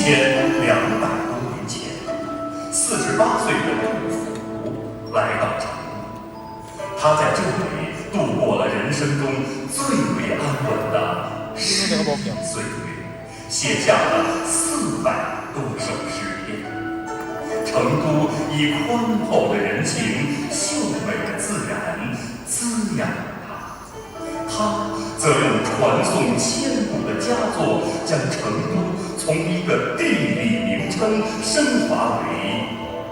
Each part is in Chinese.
1200多年前，48岁的杜甫来到成都，他在这里度过了人生中最为安稳的11岁月，写下了400多首诗篇。成都以宽厚的人情、秀美的自然滋养了他则用传颂千古的佳作，将成都从一个地理名称升华为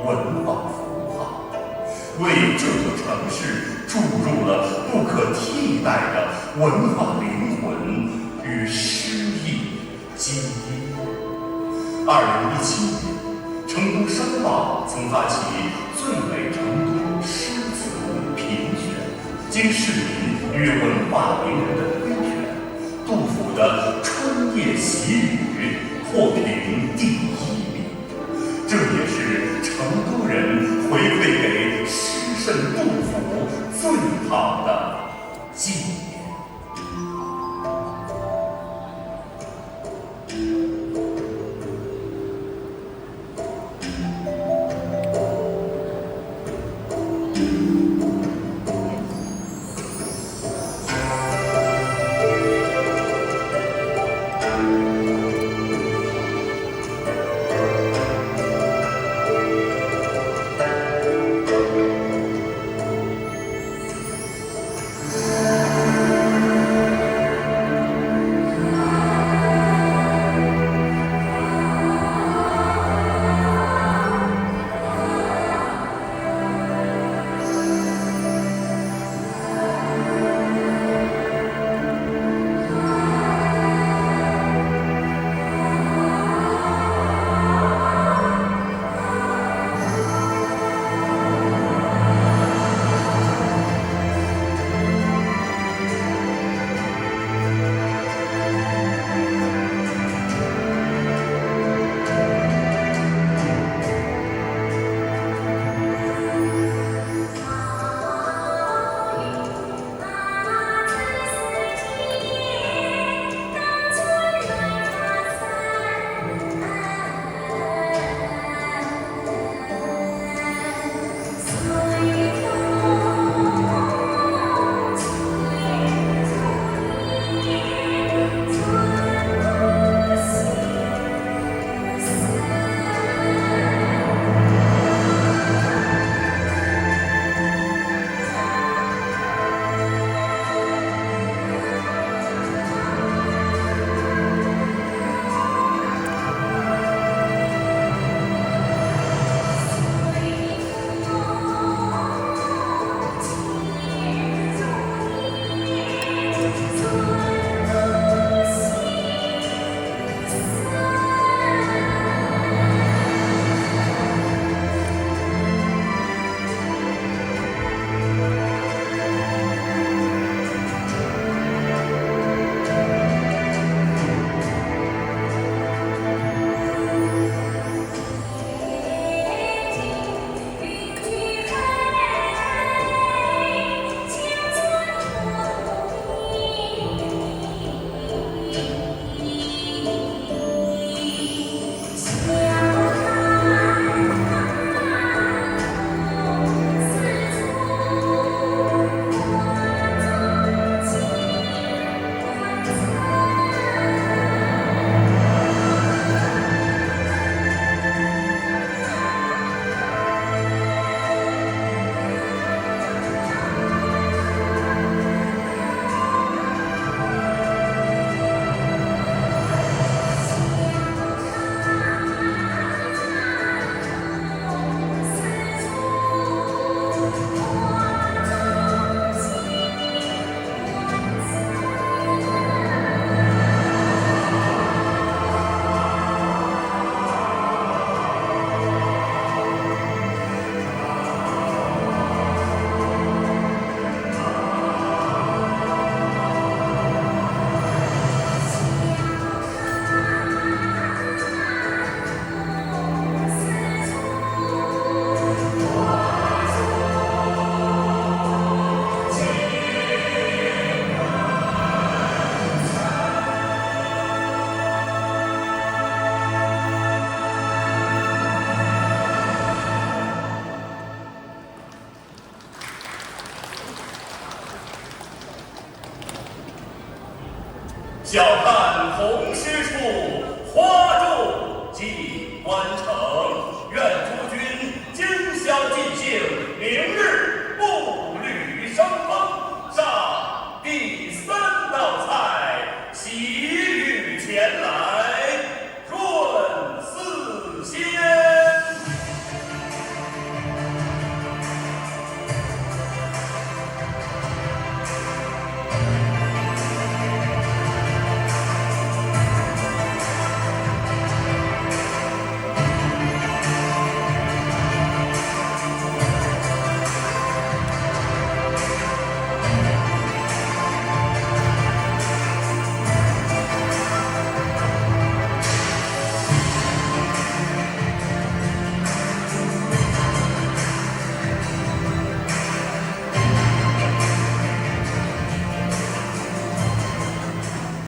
文化符号，为这座城市注入了不可替代的文化灵魂与诗意基因。2017年，成都商报曾发起最美成都诗词评选，经市民与文化名人的推选，杜甫的《春夜喜雨》获评第